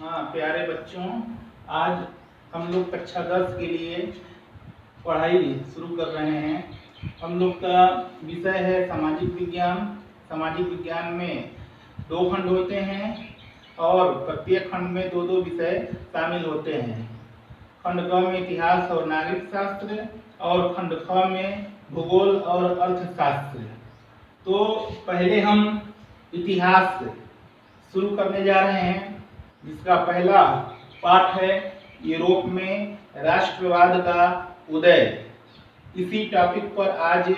हाँ प्यारे बच्चों, आज हम लोग कक्षा 10 के लिए पढ़ाई शुरू कर रहे हैं। हम लोग का विषय है सामाजिक विज्ञान। सामाजिक विज्ञान में 2 खंड होते हैं और प्रत्येक खंड में 2-2 विषय शामिल होते हैं। खंड क में इतिहास और नागरिक शास्त्र और खंड ख में भूगोल और अर्थशास्त्र। तो पहले हम इतिहास शुरू करने जा रहे हैं, जिसका पहला पाठ है यूरोप में राष्ट्रवाद का उदय। इसी टॉपिक पर आज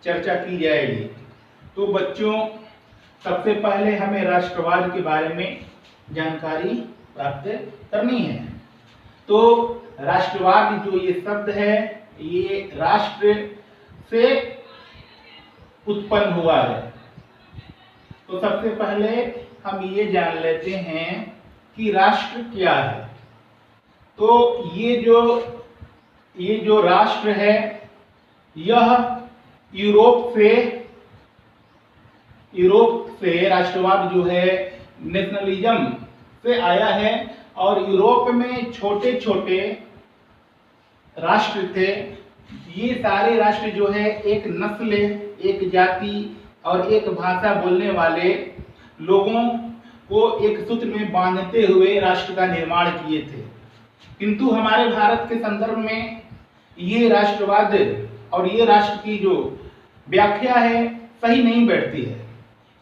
चर्चा की जाएगी। तो बच्चों, सबसे पहले हमें राष्ट्रवाद के बारे में जानकारी प्राप्त करनी है। तो राष्ट्रवाद जो ये शब्द है, ये राष्ट्र से उत्पन्न हुआ है। तो सबसे पहले हम ये जान लेते हैं कि राष्ट्र क्या है। तो ये जो राष्ट्र है, यह यूरोप से राष्ट्रवाद जो है नेशनलिज्म से आया है। और यूरोप में छोटे छोटे राष्ट्र थे। ये सारे राष्ट्र जो है एक नस्ल, एक जाति और एक भाषा बोलने वाले लोगों को एक सूत्र में बांधते हुए राष्ट्र का निर्माण किए थे। किंतु हमारे भारत के संदर्भ में ये राष्ट्रवाद और ये राष्ट्र की जो व्याख्या है सही नहीं बैठती है।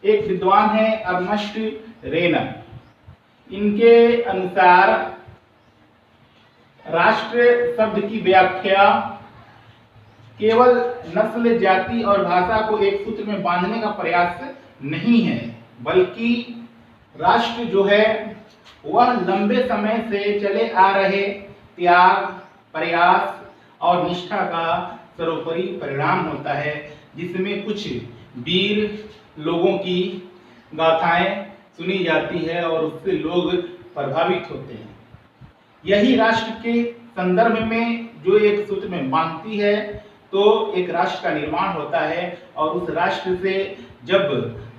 एक विद्वान है अर्नस्ट रेनर, इनके अनुसार राष्ट्र शब्द की व्याख्या केवल नस्ल, जाति और भाषा को एक सूत्र में बांधने का प्रयास नहीं है, बल्कि राष्ट्र जो है वह लंबे समय से चले आ रहे त्याग, प्रयास और निष्ठा का सर्वोपरि परिणाम होता है, जिसमें कुछ वीर लोगों की गाथाएं सुनी जाती है और उससे लोग प्रभावित होते हैं। यही राष्ट्र के संदर्भ में जो एक सूत्र में बांधती है, तो एक राष्ट्र का निर्माण होता है। और उस राष्ट्र से जब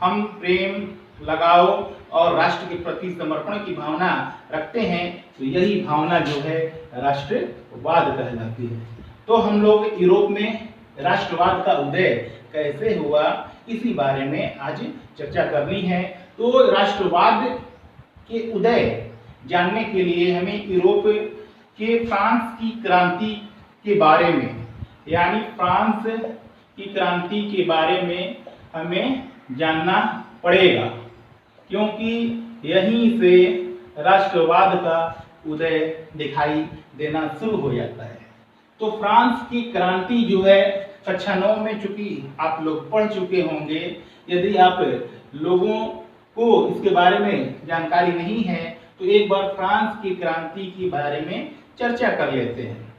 हम प्रेम, लगाव और राष्ट्र के प्रति समर्पण की भावना रखते हैं, तो यही भावना जो है राष्ट्रवाद कहलाती है। तो हम लोग यूरोप में राष्ट्रवाद का उदय कैसे हुआ, इसी बारे में आज चर्चा करनी है। तो राष्ट्रवाद के उदय जानने के लिए हमें यूरोप के फ्रांस की क्रांति के बारे में, यानी फ्रांस की क्रांति के बारे में हमें जानना पड़ेगा, क्योंकि यहीं से राष्ट्रवाद का उदय दिखाई देना शुरू हो जाता है। तो फ्रांस की क्रांति जो है कक्षा 9 में चूंकि आप लोग पढ़ चुके होंगे, यदि आप लोगों को इसके बारे में जानकारी नहीं है तो एक बार फ्रांस की क्रांति के बारे में चर्चा कर लेते हैं।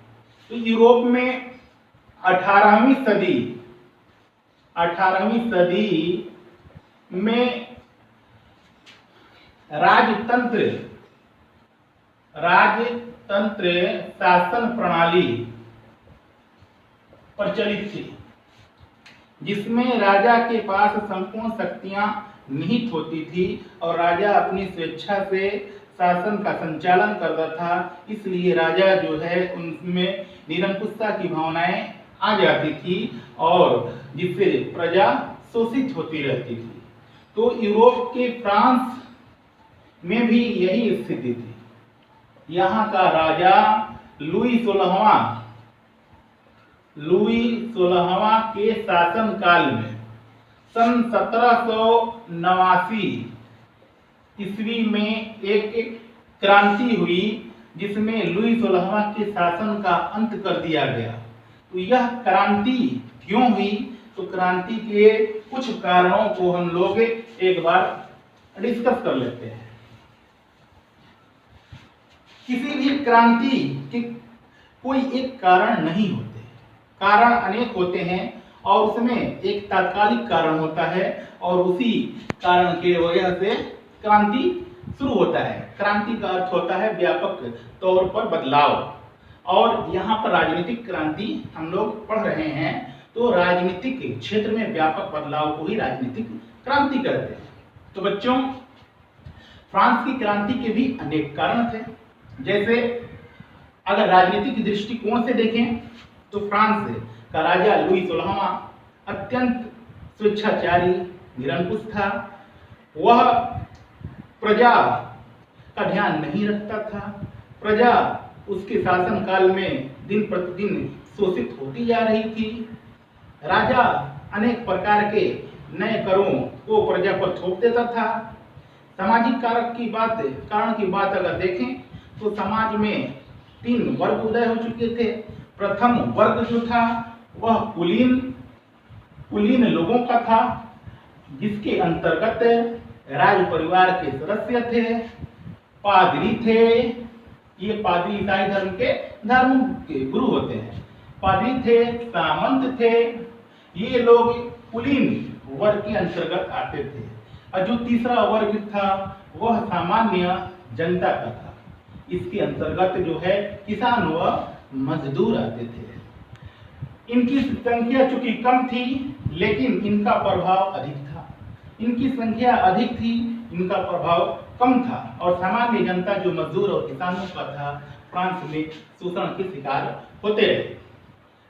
तो यूरोप में 18वीं सदी में राजतंत्र शासन प्रणाली प्रचलित थी, जिसमें राजा के पास संपूर्ण शक्तियां निहित होती थी और राजा अपनी स्वेच्छा से शासन का संचालन करता था। इसलिए राजा जो है उनमें निरंकुशता की भावनाएं आ जाती थी और जिससे प्रजा शोषित होती रहती थी। तो यूरोप के फ्रांस में भी यही स्थिति थी। यहाँ का राजा लुई 16वां के शासन काल में सन 1789 ईस्वी में एक क्रांति हुई, जिसमें लुई 16वां के शासन का अंत कर दिया गया। तो यह क्रांति क्यों हुई, तो क्रांति के कुछ कारणों को हम लोग एक बार डिस्कस कर लेते हैं। किसी भी क्रांति के कोई एक कारण नहीं होते, कारण अनेक होते हैं और उसमें एक तात्कालिक कारण होता है और उसी कारण की वजह से क्रांति शुरू होता है। क्रांति का अर्थ होता है व्यापक तौर पर बदलाव। और यहाँ पर राजनीतिक क्रांति हम लोग पढ़ रहे हैं, तो राजनीतिक क्षेत्र में व्यापक बदलाव को ही राजनीतिक क्रांति कहते हैं। तो बच्चों, फ्रांस की क्रांति के भी अनेक कारण थे। जैसे अगर राजनीतिक दृष्टिकोण से देखें तो फ्रांस का राजा लुई 16वां अत्यंत स्वेच्छाचारी निरंकुश था। वह प्रजा का ध्यान नहीं रखता था। प्रजा उसके शासन काल में दिन प्रतिदिन शोषित होती जा रही थी। राजा अनेक प्रकार के नए करों को प्रजा पर थोप देता था। सामाजिक कारण की बात अगर देखें तो समाज में 3 वर्ग उदय हो चुके थे। प्रथम वर्ग जो था वह कुलीन लोगों का था, जिसके अंतर्गत राज परिवार के सदस्य थे, पादरी थे। ये पादरी ईसाई धर्म के गुरु होते हैं। पादरी थे, सामंत थे। ये लोग कुलीन वर्ग के अंतर्गत आते थे। और जो तीसरा वर्ग था वह सामान्य जनता का था। इसके अंतर्गत जो है किसान व मजदूर आते थे। इनकी संख्या चूंकि कम थी लेकिन इनका प्रभाव अधिक था। इनकी संख्या अधिक थी, इनका प्रभाव कम था। और सामान्य जनता जो मजदूर और किसानों का था, फ्रांस में शोषण के शिकार होते रहे।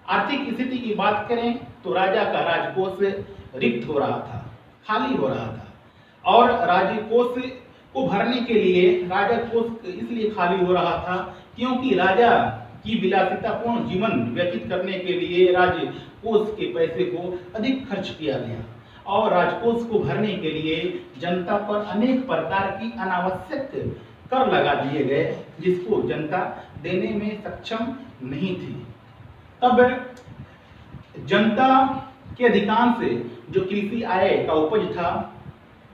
आर्थिक स्थिति की बात करें तो राजा का राजकोष रिक्त हो रहा था, खाली हो रहा था। और राजकोष को भरने के लिए राजकोष इसलिए खाली हो रहा था क्योंकि राजा की विलासितापूर्ण जीवन व्यतीत करने के लिए राजकोष के पैसे को अधिक खर्च किया गया। और राजकोष को भरने के लिए जनता पर अनेक प्रकार की अनावश्यक कर लगा दिए गए, जिसको जनता देने में सक्षम नहीं थी। तब जनता के अधिकांश जो कृषि आय का उपज था,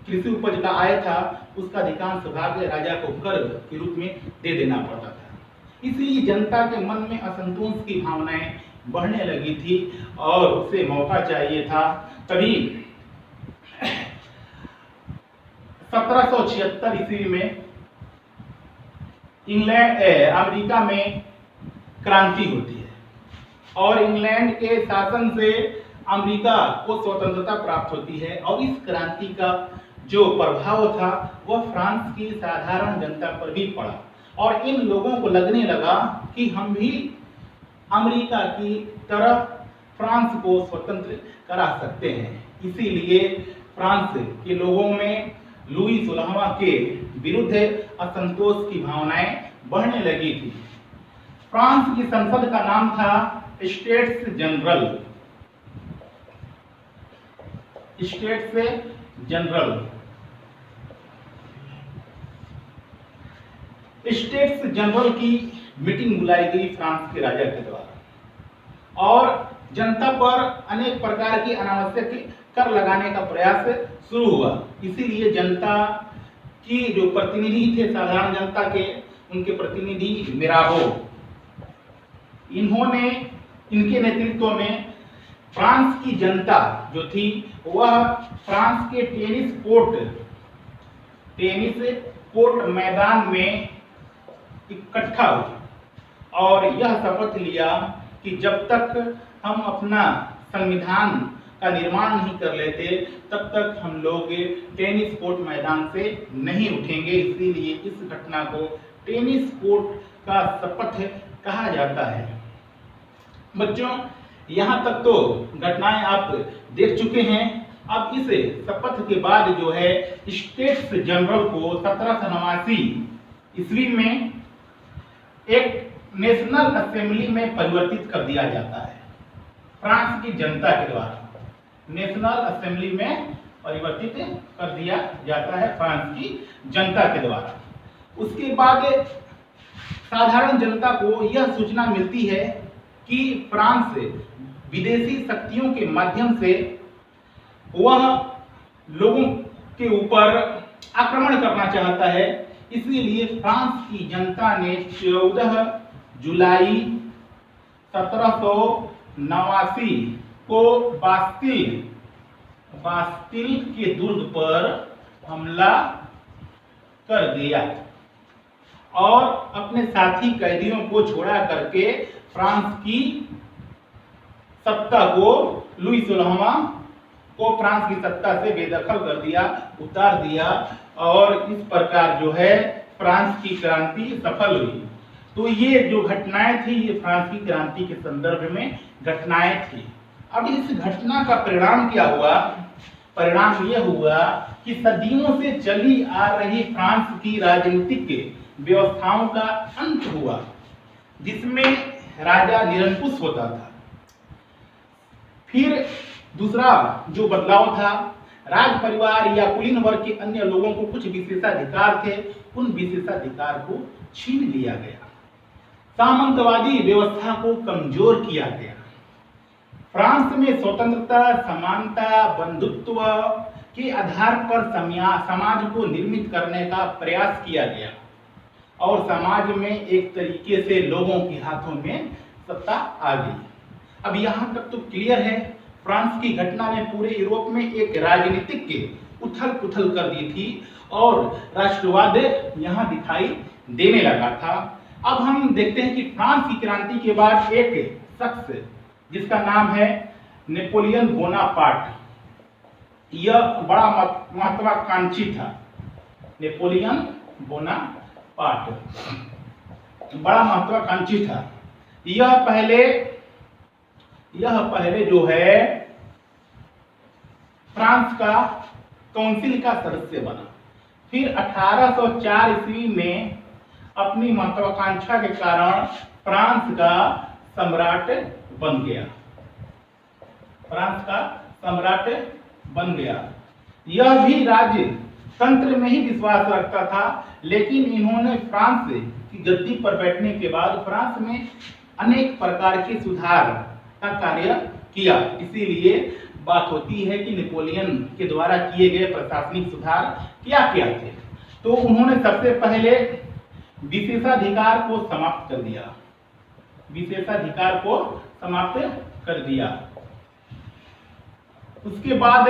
कृषि उपज का आय था, उसका अधिकांश भाग राजा को कर के रूप में दे देना पड़ता था। इसलिए जनता के मन में असंतोष की भावनाएं बढ़ने लगी थी और उसे मौका चाहिए था। तभी 1776 ईस्वी में अमेरिका में क्रांति होती है और इंग्लैंड के शासन से अमेरिका को स्वतंत्रता प्राप्त होती है। और इस क्रांति का जो प्रभाव था वह फ्रांस की साधारण जनता पर भी पड़ा और इन लोगों को लगने लगा कि हम भी अमेरिका की तरह फ्रांस को स्वतंत्र करा सकते हैं। इसीलिए फ्रांस के लोगों में लुई 16वां के विरुद्ध असंतोष की भावनाएं बढ़ने लगी थी। फ्रांस की संसद का नाम था स्टेट्स जनरल। स्टेट्स जनरल की मीटिंग बुलाई गई फ्रांस के राजा के द्वारा और जनता पर अनेक प्रकार के अनावश्यक कर लगाने का प्रयास शुरू हुआ। इसीलिए जनता की जो प्रतिनिधि थे साधारण जनता के, उनके प्रतिनिधि मिराबो, इनके नेतृत्व में फ्रांस की जनता जो थी वह फ्रांस के टेनिस कोर्ट मैदान में इकट्ठा हुई और यह शपथ लिया कि जब तक हम अपना संविधान का निर्माण नहीं कर लेते तब तक हम लोग टेनिस कोर्ट मैदान से नहीं उठेंगे। इसीलिए इस घटना को टेनिस कोर्ट का शपथ कहा जाता है। बच्चों, यहाँ तक तो घटनाएं आप देख चुके हैं। अब इस शपथ के बाद जो है स्टेट्स जनरल को 1789 ईस्वी में एक नेशनल असेंबली में परिवर्तित कर दिया जाता है फ्रांस की जनता के द्वारा। नेशनल असेंबली में परिवर्तित कर दिया जाता है फ्रांस की जनता के द्वारा। उसके बाद साधारण जनता को यह सूचना मिलती है कि फ्रांस विदेशी शक्तियों के माध्यम से वह लोगों के ऊपर आक्रमण करना चाहता है। इसीलिए फ्रांस की जनता ने 14 जुलाई 1789 को बास्तिल के दुर्ग पर हमला कर दिया और अपने साथी कैदियों को छोड़ा करके फ्रांस की सत्ता को लुई 16वां को फ्रांस की सत्ता से बेदखल कर दिया, उतार दिया और इस प्रकार जो है फ्रांस की क्रांति सफल हुई। तो ये जो घटनाएं थी ये फ्रांस की क्रांति के संदर्भ में घटनाएं थी। अब इस घटना का परिणाम क्या हुआ? परिणाम यह हुआ कि सदियों से चली आ रही फ्रांस की राजनीतिक व्यवस्थाओं का अंत हुआ, जिसमें राजा निरंकुश होता था। फिर दूसरा जो बदलाव था, राज परिवार या कुलीन वर्ग के अन्य लोगों को कुछ विशेषाधिकार थे, उन विशेषाधिकार को छीन लिया गया। सामंतवादी व्यवस्था को कमजोर किया गया। फ्रांस में स्वतंत्रता, समानता, बंधुत्व के आधार पर समाज को निर्मित करने का प्रयास किया गया और समाज में एक तरीके से लोगों के हाथों में सत्ता आ गई। अब यहाँ तक तो क्लियर है, फ्रांस की घटना ने पूरे यूरोप में एक राजनीतिक उथल पुथल कर दी थी और राष्ट्रवाद यहाँ दिखाई देने लगा था। अब हम देखते हैं कि फ्रांस की क्रांति के बाद एक शख्स जिसका नाम है नेपोलियन बोनापार्ट, यह बड़ा महत्वाकांक्षी था। नेपोलियन बोनापार्ट बड़ा महत्वाकांक्षी था। यह पहले जो है फ्रांस का काउंसिल का सदस्य बना। फिर 1804 ईस्वी में अपनी महत्वाकांक्षा के कारण फ्रांस का सम्राट बन गया। फ्रांस का सम्राट बन गया। यह भी राजतंत्र में ही विश्वास रखता था, लेकिन इन्होंने फ्रांस की गद्दी पर बैठने के बाद फ्रांस में अनेक प्रकार के सुधार का कार्य किया। इसीलिए बात होती है कि नेपोलियन के द्वारा किए गए प्रशासनिक सुधार क्या क्या थे। तो उन्होंने सबसे पहले विशेषाधिकार को समाप्त कर दिया। विशेषाधिकार को समाप्त कर दिया। उसके बाद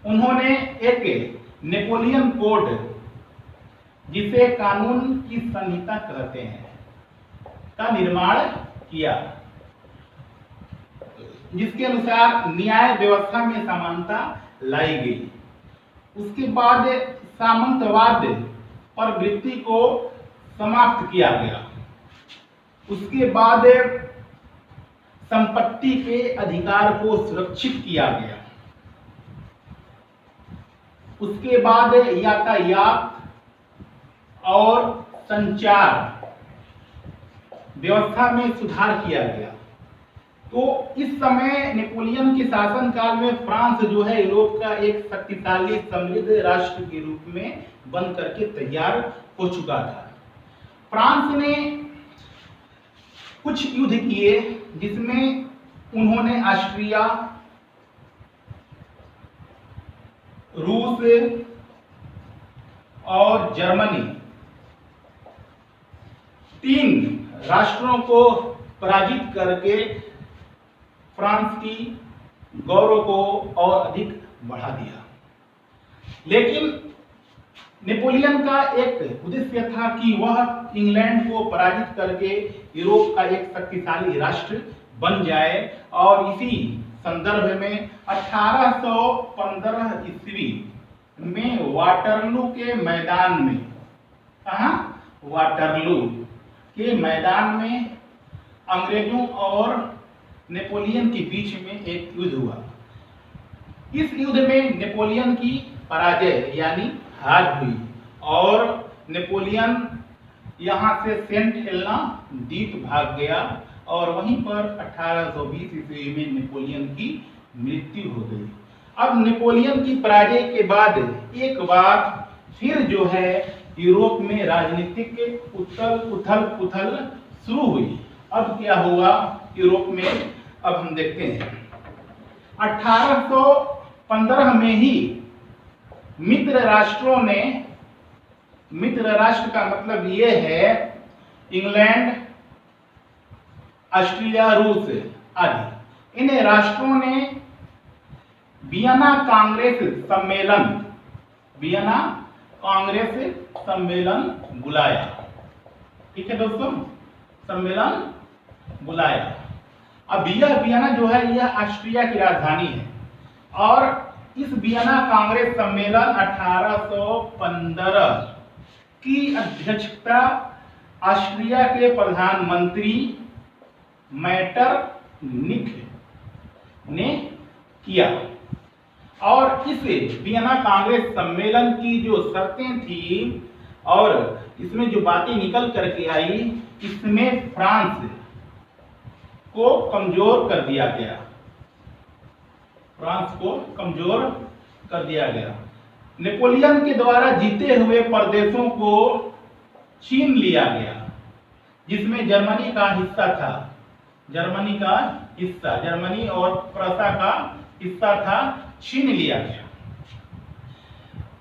उन्होंने एक नेपोलियन कोड, जिसे कानून की संहिता कहते हैं, का निर्माण किया, जिसके अनुसार न्याय व्यवस्था में समानता लाई गई। उसके बाद सामंतवाद प्रवृत्ति को समाप्त किया गया। उसके बाद संपत्ति के अधिकार को सुरक्षित किया गया। उसके बाद यातायात और संचार व्यवस्था में सुधार किया गया। तो इस समय नेपोलियन के शासनकाल में फ्रांस जो है यूरोप का एक शक्तिशाली समृद्ध राष्ट्र के रूप में बन करके तैयार हो चुका था। फ्रांस ने कुछ युद्ध किए, जिसमें उन्होंने ऑस्ट्रिया, रूस और जर्मनी, 3 राष्ट्रों को पराजित करके फ्रांस की गौरव को और अधिक बढ़ा दिया। लेकिन नेपोलियन का एक उद्देश्य था कि वह इंग्लैंड को पराजित करके यूरोप का एक शक्तिशाली राष्ट्र बन जाए। और इसी संदर्भ में 1815 ईस्वी में वाटरलू के मैदान में, वाटरलू के मैदान में अंग्रेजों और नेपोलियन के बीच में एक युद्ध हुआ। इस युद्ध में नेपोलियन की पराजय यानी हार हुई और नेपोलियन यहाँ से सेंट हेलेना द्वीप भाग गया और वहीं पर 1820 ईस्वी में नेपोलियन की मृत्यु हो गई। अब नेपोलियन की पराजय के बाद एक बार फिर जो है यूरोप में राजनीतिक उथल पुथल शुरू हुई। अब क्या हुआ यूरोप में, अब हम देखते हैं। 1815 में ही मित्र राष्ट्रों ने, मित्र राष्ट्र का मतलब ये है इंग्लैंड, ऑस्ट्रिया, रूस आदि, इन राष्ट्रों ने वियना कांग्रेस सम्मेलन बुलाया। ठीक है दोस्तों, सम्मेलन बुलाया। अब यह वियना जो है यह ऑस्ट्रिया की राजधानी है और इस वियना कांग्रेस सम्मेलन 1815 की अध्यक्षता ऑस्ट्रिया के प्रधानमंत्री मेटरनिख ने किया। और इस वियना कांग्रेस सम्मेलन की जो शर्तें थी और इसमें जो बातें निकल करके आई, इसमें फ्रांस को कमजोर कर दिया गया, फ्रांस को कमजोर कर दिया गया। नेपोलियन के द्वारा जीते हुए प्रदेशों को छीन लिया गया, जिसमें जर्मनी का हिस्सा था, जर्मनी का हिस्सा, जर्मनी और प्रसा का हिस्सा था, छीन लिया गया।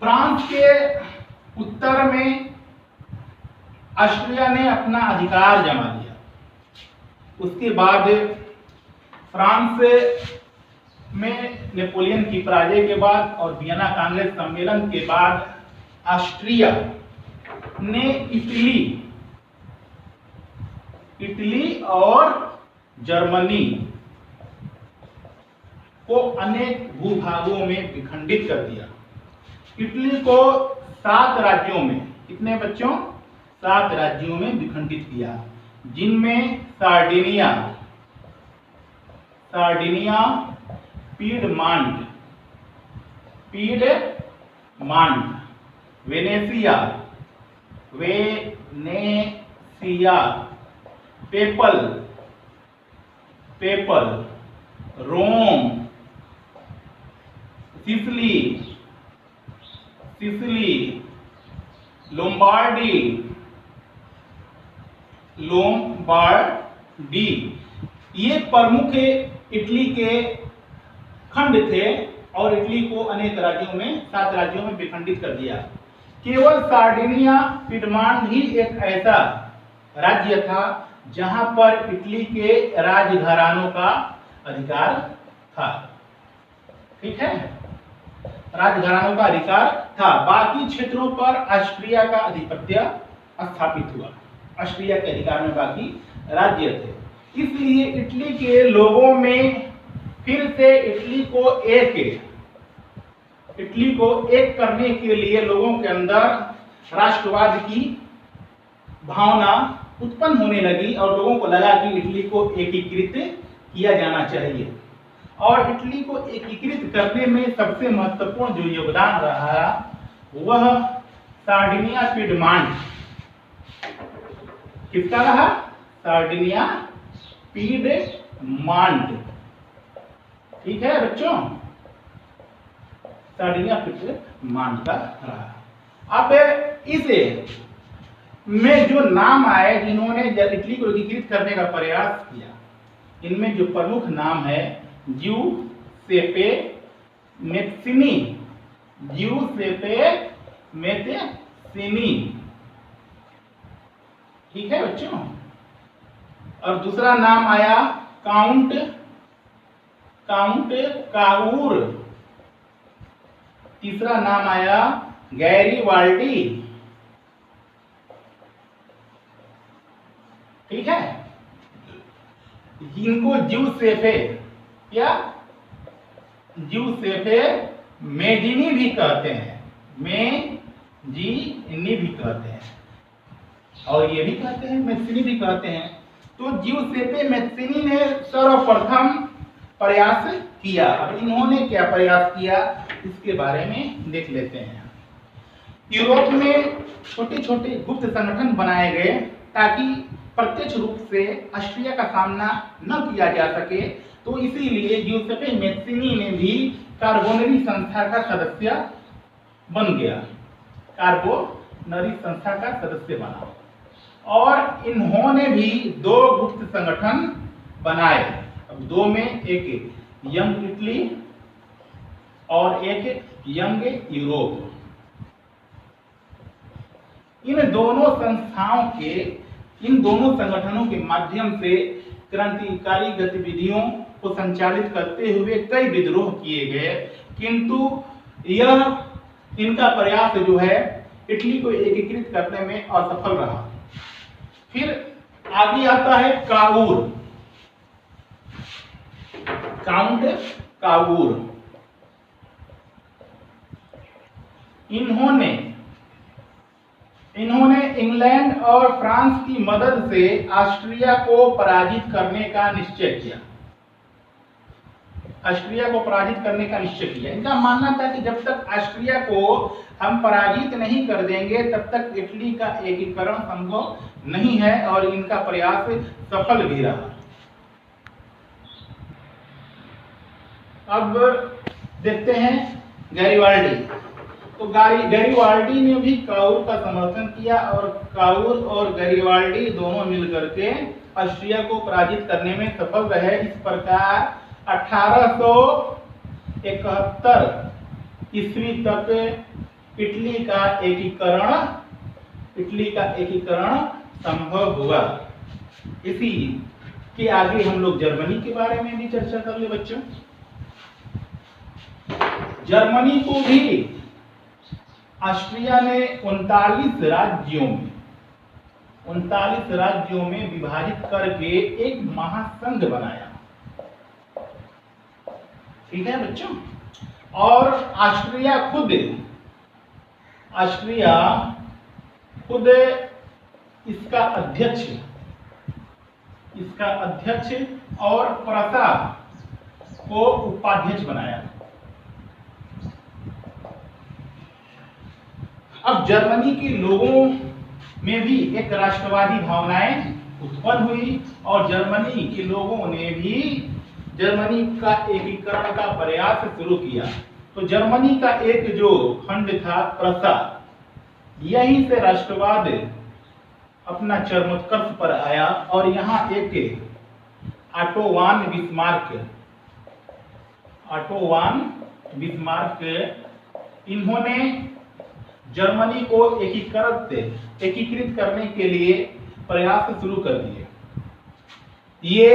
फ्रांस के उत्तर में ऑस्ट्रिया ने अपना अधिकार जमा लिया। उसके बाद फ्रांस में नेपोलियन की पराजय के बाद और वियना कांग्रेस सम्मेलन के बाद ऑस्ट्रिया ने इटली और जर्मनी को अनेक भूभागों में विखंडित कर दिया। इटली को 7 राज्यों में, कितने बच्चों, 7 राज्यों में विखंडित किया, जिनमें सार्डिनिया, पीडमांट, वेनेसिया, पेपल, रोम, सिसिली, लोम्बार्डी, ये प्रमुख इटली के खंड थे और इटली को अनेक राज्यों में, 7 राज्यों में विखंडित कर दिया। केवल सार्डिनिया, पिडमांट ही एक ऐसा राज्य था जहां पर इटली के राजघरानों का अधिकार था। ठीक है, राजघरानों का अधिकार था। बाकी क्षेत्रों पर ऑस्ट्रिया का आधिपत्य स्थापित हुआ, ऑस्ट्रिया के अधिकार में बाकी राज्य थे। इसलिए इटली के लोगों में फिर से इटली को एक करने के लिए लोगों के अंदर राष्ट्रवाद की भावना उत्पन्न होने लगी और लोगों को लगा कि इटली को एकीकृत किया जाना चाहिए। और इटली को एकीकृत करने में सबसे महत्वपूर्ण जो योगदान रहा वह सार्डिनिया पिडमांट, किसका रहा, सार्डिनिया पिडमांट। ठीक है बच्चों, सार्डिनिया पिडमांट का रहा। अब इसे में जो नाम आए जिन्होंने इटली को एकीकृत करने का प्रयास किया, इनमें जो प्रमुख नाम है जिउसेप्पे मैत्सिनी, ठीक है बच्चों। और दूसरा नाम आया काउंट काउर, तीसरा नाम आया गैरीवाल्डी। ठीक है, इनको जिउसेप्पे या जिउसेप्पे मेजिनी भी कहते हैं, मेजिनी भी कहते हैं और ये भी कहते हैं, मैत्सिनी भी कहते हैं। तो जिउसेप्पे मैत्सिनी ने सर्वप्रथम प्रयास किया। अब इन्होंने क्या प्रयास किया इसके बारे में देख लेते हैं। यूरोप में छोटे छोटे गुप्त संगठन बनाए गए ताकि प्रत्यक्ष रूप से ऑस्ट्रिया का सामना न किया जा सके। तो इसीलिए जिउसेप्पे मैत्सिनी ने भी कार्बोनरी संस्था का सदस्य बन गया, कार्बोनरी संस्था का सदस्य बना। और इन्होंने भी 2 गुप्त संगठन बनाए। अब 2 में एक यंग इटली और एक यंग यूरोप। इन दोनों संगठनों के माध्यम से क्रांतिकारी गतिविधियों को संचालित करते हुए कई विद्रोह किए गए, किंतु इनका प्रयास जो है इटली को एकीकृत करने में असफल रहा। फिर आगे आता है काउंट काउर। इन्होंने इंग्लैंड और फ्रांस की मदद से ऑस्ट्रिया को पराजित करने का निश्चय किया। इनका मानना था कि जब तक ऑस्ट्रिया को हम पराजित नहीं कर देंगे तब तक इटली का एकीकरण संभव नहीं है, और इनका प्रयास सफल भी रहा। अब देखते हैं गैरिबाल्डी। तो गैरिबाल्डी ने भी काउर का समर्थन किया, और काउर और गैरिबाल्डी दोनों मिलकर के ऑस्ट्रिया को पराजित करने में सफल रहे। इस प्रकार 1871 ईस्वी तक इटली का एकीकरण संभव हुआ। इसी के आगे हम लोग जर्मनी के बारे में भी चर्चा कर ले बच्चों। जर्मनी को भी ऑस्ट्रिया ने 39 राज्यों में विभाजित करके एक महासंघ बनाया। ठीक है बच्चों। और ऑस्ट्रिया खुद इसका अध्यक्ष और प्रसा को उपाध्यक्ष बनाया। अब जर्मनी के लोगों में भी एक राष्ट्रवादी भावनाएं उत्पन्न हुई, और जर्मनी के लोगों ने भी जर्मनी का एकीकरण का प्रयास शुरू किया। तो जर्मनी का एक जो खंड था प्रसा, यहीं से राष्ट्रवाद अपना चरमोत्कर्ष पर आया, और यहाँ एक ऑटो बिस्मार्क इन्होंने जर्मनी को एकीकृत करने के लिए प्रयास शुरू कर दिए। ये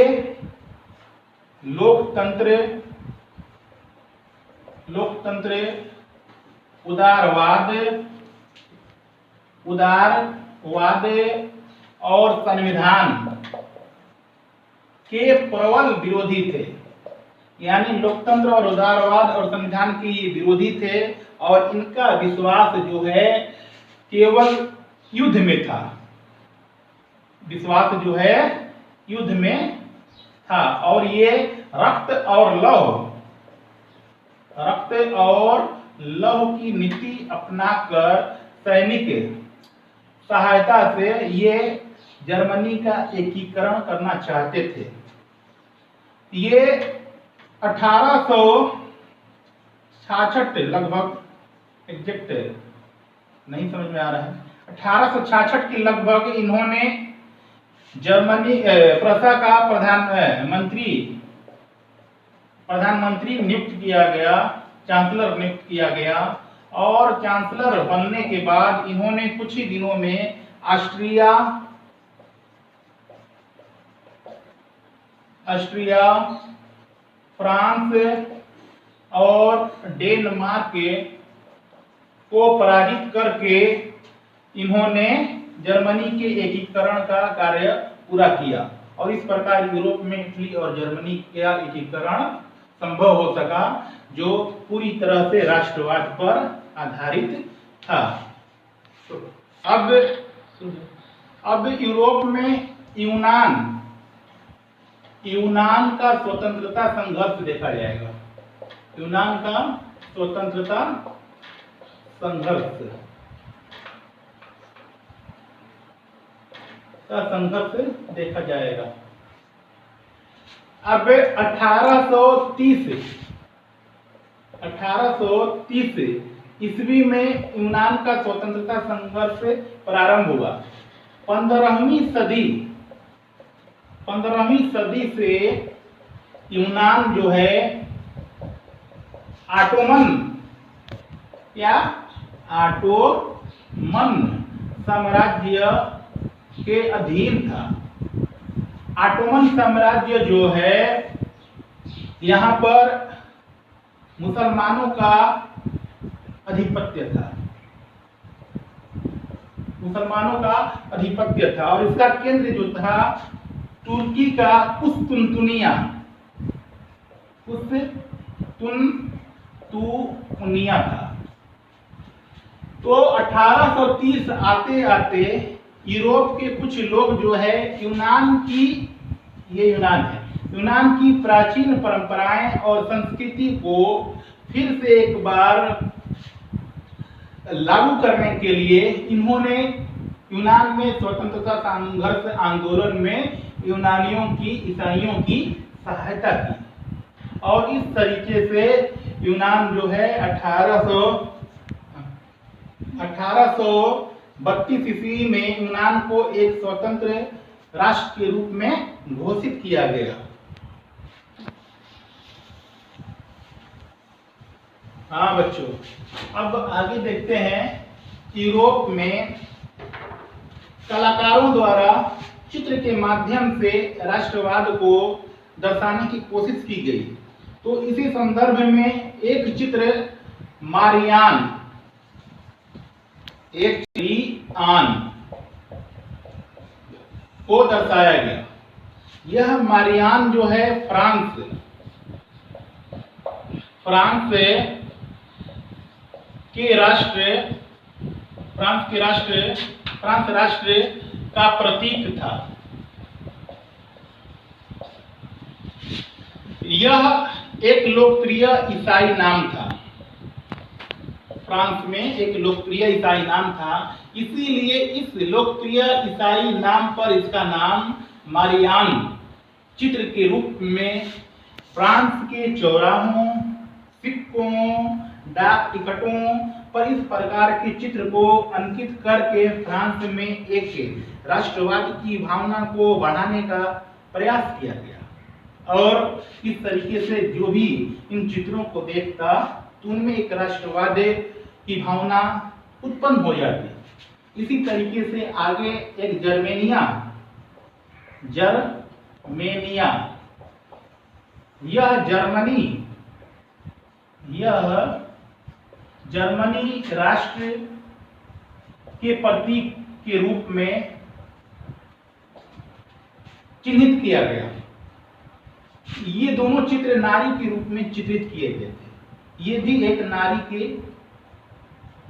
लोकतंत्र, उदारवाद और संविधान के प्रबल विरोधी थे। यानी लोकतंत्र और उदारवाद और संविधान के ये विरोधी थे, और इनका विश्वास जो है केवल युद्ध में था। और ये रक्त और लौह की नीति अपनाकर सैनिक सहायता से ये जर्मनी का एकीकरण करना चाहते थे। ये 1866 लगभग, एग्जैक्ट नहीं समझ में आ रहा है, 1866 के लगभग इन्होंने जर्मनी प्रसा का प्रधानमंत्री नियुक्त किया गया, चांसलर नियुक्त किया गया। और चांसलर बनने के बाद इन्होंने कुछ ही दिनों में ऑस्ट्रिया, फ्रांस और डेनमार्क को पराजित करके इन्होंने जर्मनी के एकीकरण का कार्य पूरा किया, और इस प्रकार यूरोप में इटली और जर्मनी का एकीकरण संभव हो सका, जो पूरी तरह से राष्ट्रवाद पर आधारित था। तो अब यूरोप में यूनान का स्वतंत्रता संघर्ष देखा जाएगा। यूनान का स्वतंत्रता संघर्ष देखा जाएगा। अब 1830 ईस्वी में यूनान का स्वतंत्रता संघर्ष प्रारंभ हुआ। 15वीं सदी से यूनान जो है ऑटोमन साम्राज्य के अधीन था। ऑटोमन साम्राज्य जो है, यहाँ पर मुसलमानों का आधिपत्य था, और इसका केंद्र जो था तुर्की का कुस्तुनतुनिया था। तो 1830 आते आते यूरोप के कुछ लोग जो है यूनान की प्राचीन परंपराएं और संस्कृति को फिर से एक बार लागू करने के लिए इन्होंने यूनान में स्वतंत्रता संघर्ष आंदोलन में ईसाइयों की सहायता की और इस तरीके से यूनान जो है 1832 ईस्वी में यूनान को एक स्वतंत्र राष्ट्र के रूप में घोषित किया गया। हाँ बच्चों, अब आगे देखते हैं। यूरोप में कलाकारों द्वारा चित्र के माध्यम से राष्ट्रवाद को दर्शाने की कोशिश की गई। तो इसी संदर्भ में एक चित्र मारियान को दर्शाया गया। यह मारियान जो है फ्रांस राष्ट्र का प्रतीक था। यह एक लोकप्रिय ईसाई नाम था। फ्रांस में एक लोकप्रिय ईसाई नाम था, इसीलिए इस लोकप्रिय ईसाई नाम पर इसका नाम मारियान चित्र के रूप में फ्रांस के चौराहों, सिक्कों, डाक टिकटों पर इस प्रकार के चित्र को अंकित करके फ्रांस में एक राष्ट्रवाद की भावना को बढ़ाने का प्रयास किया गया। और इस तरीके से जो भी इन चित्रों को देखता तो उनमें एक राष्ट्रवाद की भावना उत्पन्न हो जाती। इसी तरीके से आगे एक जर्मेनिया यह जर्मनी राष्ट्र के प्रतीक के रूप में चिन्हित किया गया। ये दोनों चित्र नारी के रूप में चित्रित किए गए थे। ये भी एक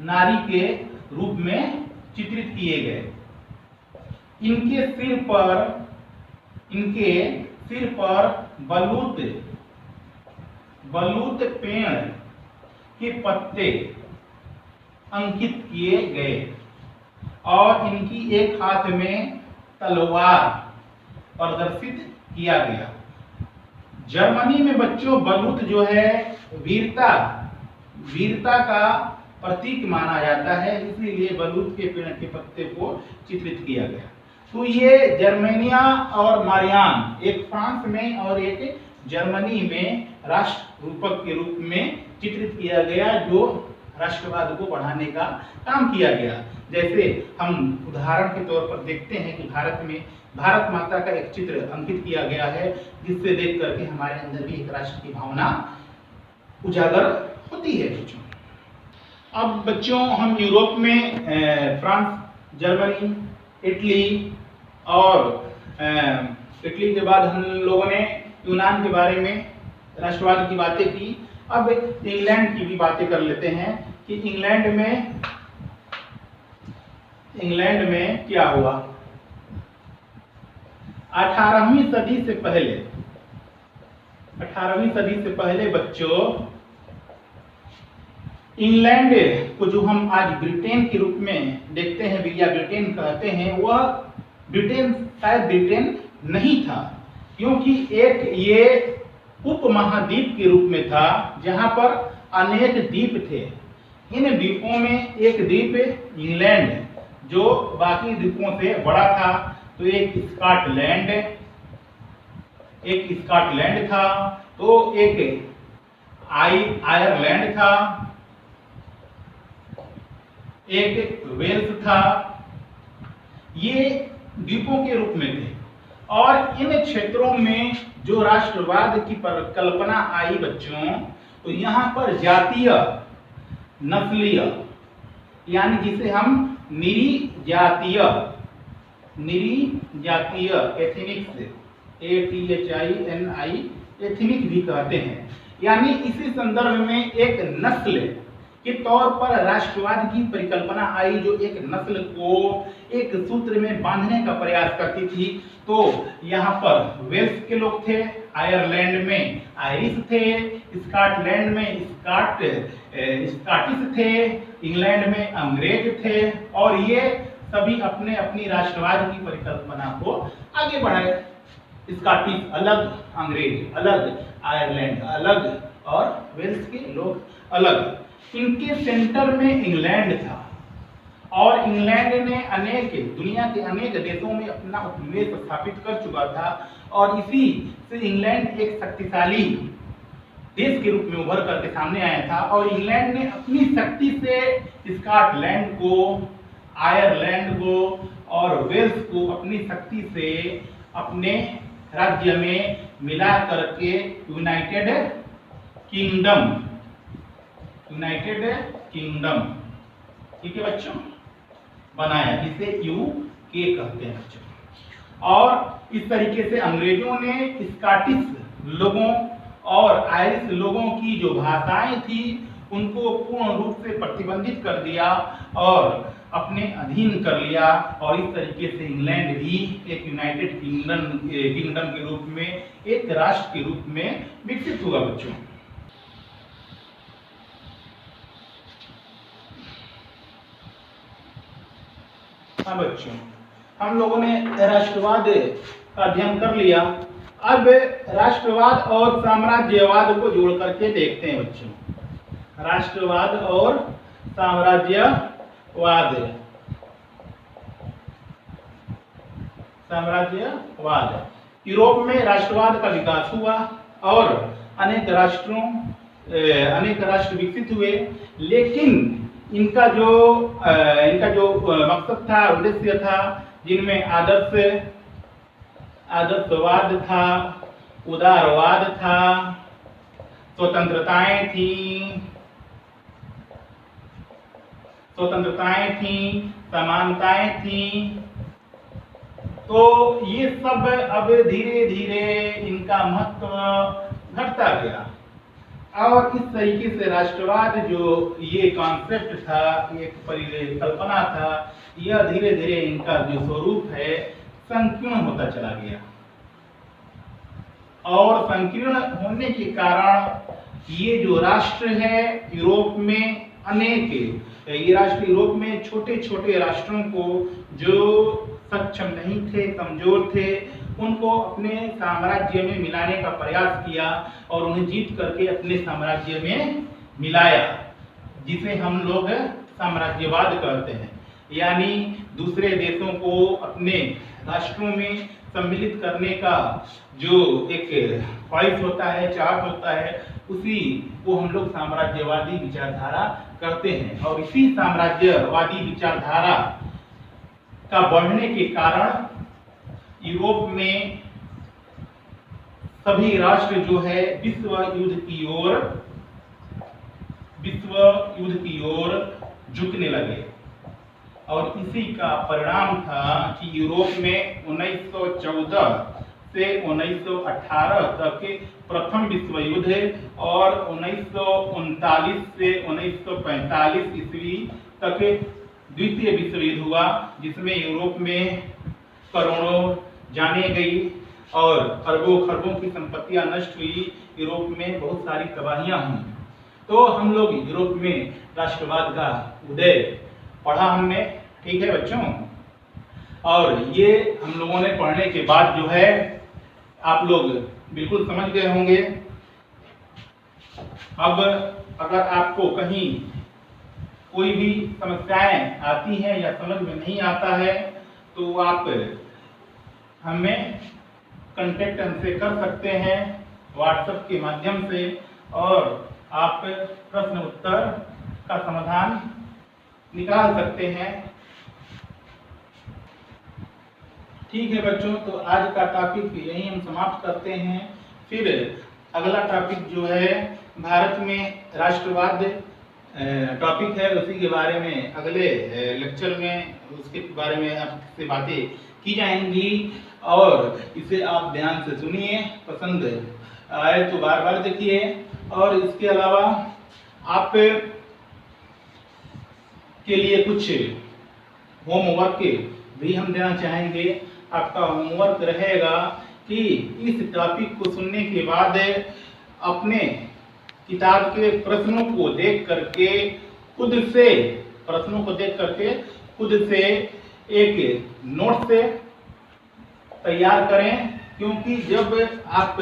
नारी के रूप में चित्रित किए गए। इनके सिर पर बलूत पेड़ के पत्ते अंकित किए गए और इनकी एक हाथ में तलवार प्रदर्शित किया गया। जर्मनी में बच्चों बलूत जो है वीरता का प्रतीक माना जाता है, इसीलिए बलूत के पेड़ के पत्ते को चित्रित किया गया। तो ये जर्मेनिया और मारियान एक फ्रांस में और एक जर्मनी में राष्ट्र रूपक के रूप में चित्रित किया गया, जो राष्ट्रवाद को बढ़ाने का काम किया गया। जैसे हम उदाहरण के तौर पर देखते हैं कि भारत में भारत माता का एक चित्र अंकित किया गया है, जिससे देख करके हमारे अंदर भी एक राष्ट्र की भावना उजागर होती है बच्चों। अब बच्चों हम यूरोप में फ्रांस, जर्मनी, इटली और इटली के बाद हम लोगों ने यूनान के बारे में राष्ट्रवाद की बातें की। अब इंग्लैंड की भी बातें कर लेते हैं कि इंग्लैंड में क्या हुआ। 18वीं सदी से पहले बच्चों इंग्लैंड को जो हम आज ब्रिटेन के रूप में देखते हैं या ब्रिटेन कहते हैं, वह ब्रिटेन शायद ब्रिटेन नहीं था, क्योंकि एक ये उपमहाद्वीप के रूप में था जहां पर अनेक द्वीप थे। इन द्वीपों में एक द्वीप इंग्लैंड जो बाकी द्वीपों से बड़ा था, तो एक स्कॉटलैंड था, तो एक आयरलैंड था, एक वेल्स था। ये द्वीपों के रूप में थे और इन क्षेत्रों में जो राष्ट्रवाद की कल्पना आई बच्चों, तो यहाँ पर जातीय, नस्लीय, यानी जिसे हम निरी जातीय एथनिक्स एथनिक भी कहते हैं, यानी इसी संदर्भ में एक नस्ल के तौर पर राष्ट्रवाद की परिकल्पना आई, जो एक नस्ल को एक सूत्र में बांधने का प्रयास करती थी। तो यहाँ पर वेल्स के लोग थे, आयरलैंड में आयरिश थे, स्कॉटलैंड में स्कॉटिश थे, इंग्लैंड में अंग्रेज थे, और ये सभी अपने अपनी राष्ट्रवाद की परिकल्पना को आगे बढ़ाए। स्कॉटिश अलग, अंग्रेज अलग, आयरलैंड अलग और वेल्स के लोग अलग। इनके सेंटर में इंग्लैंड था और इंग्लैंड ने दुनिया के अनेक देशों में अपना उपनिवेश स्थापित कर चुका था, और इसी से इंग्लैंड एक शक्तिशाली देश के रूप में उभर करके सामने आया था। और इंग्लैंड ने अपनी शक्ति से स्कॉटलैंड को, आयरलैंड को और वेल्स को अपनी शक्ति से अपने राज्य में मिला करके यूनाइटेड किंगडम, ठीक है बच्चों, बनाया, जिसे यूके कहते हैं बच्चों। और इस तरीके से अंग्रेजों ने स्कॉटिश लोगों और आयरिश लोगों की जो भाषाएं थी उनको पूर्ण रूप से प्रतिबंधित कर दिया और अपने अधीन कर लिया, और इस तरीके से इंग्लैंड भी एक यूनाइटेड किंगडम के रूप में, एक राष्ट्र के रूप में विकसित हुआ बच्चों। हाँ बच्चों, हम लोगों ने राष्ट्रवाद का अध्ययन कर लिया। अब राष्ट्रवाद और साम्राज्यवाद को जोड़ करके देखते हैं बच्चों। राष्ट्रवाद और साम्राज्यवाद। यूरोप में राष्ट्रवाद का विकास हुआ और अनेक राष्ट्र विकसित हुए, लेकिन इनका जो मकसद था, उद्देश्य था, जिनमें आदर्शवाद था, उदारवाद था, स्वतंत्रताएं थी, समानताएं थी। तो ये सब अब धीरे धीरे इनका महत्व घटता गया, और इस तरीके से राष्ट्रवाद जो ये कॉन्सेप्ट था, एक परिकल्पना था, यह धीरे धीरे इनका जो स्वरूप है संकीर्ण होता चला गया। और संकीर्ण होने के कारण ये जो राष्ट्र है यूरोप में यूरोप में छोटे छोटे राष्ट्रों को, जो सक्षम नहीं थे, कमजोर थे, उनको अपने साम्राज्य में मिलाने का प्रयास किया और उन्हें जीत करके अपने साम्राज्य में मिलाया, जिसे हम लोग साम्राज्यवाद कहते हैं। यानी दूसरे देशों को अपने राष्ट्रों में सम्मिलित करने का जो एक ख्वाहिश होता है, चाहत होता है, उसी को हम लोग साम्राज्यवादी विचारधारा करते हैं। और इसी साम्राज्यवादी विचारधारा का बढ़ने के कारण यूरोप में सभी राष्ट्र जो है विश्व युद्ध की ओर झुकने लगे, और इसी का परिणाम था कि यूरोप में 1914 से 1918 तक प्रथम विश्व युद्ध और 1939 से 1945 ईस्वी तक द्वितीय विश्व युद्ध हुआ, जिसमें यूरोप में करोड़ों जानें गई और अरबों खरबों की संपत्तियां नष्ट हुई, यूरोप में बहुत सारी तबाहियां हुई। तो हम लोग यूरोप में राष्ट्रवाद का उदय पढ़ा हमने, ठीक है बच्चों। और ये हम लोगों ने पढ़ने के बाद जो है आप लोग बिल्कुल समझ गए होंगे। अब अगर आपको कहीं कोई भी समस्याएं आती हैं या समझ में नहीं आता है तो आप हमें कांटेक्ट हमसे कर सकते हैं व्हाट्सएप के माध्यम से, और आप प्रश्न उत्तर का समाधान निकाल सकते हैं। ठीक है बच्चों, तो आज का टॉपिक यही हम समाप्त करते हैं। फिर अगला टॉपिक जो है भारत में राष्ट्रवाद टॉपिक है, उसी के बारे में अगले लेक्चर में उसके बारे में आपसे बातें की जाएंगी, और इसे आप ध्यान से सुनिए, पसंद आए तो बार बार देखिए। और इसके अलावा आप के लिए कुछ होमवर्क भी हम देना चाहेंगे। आपका होमवर्क रहेगा कि इस टॉपिक को सुनने के बाद अपने किताब के प्रश्नों को देख करके खुद से एक नोट से तैयार करें, क्योंकि जब आप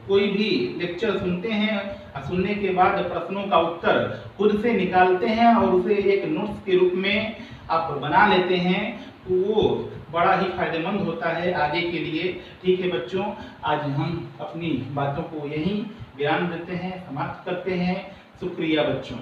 कोई भी लेक्चर सुनते हैं, सुनने के बाद प्रश्नों का उत्तर खुद से निकालते हैं और उसे एक नोट्स के रूप में आप बना लेते हैं, तो वो बड़ा ही फायदेमंद होता है आगे के लिए। ठीक है बच्चों, आज हम अपनी बातों को यहीं विराम देते हैं, समाप्त करते हैं। शुक्रिया बच्चों।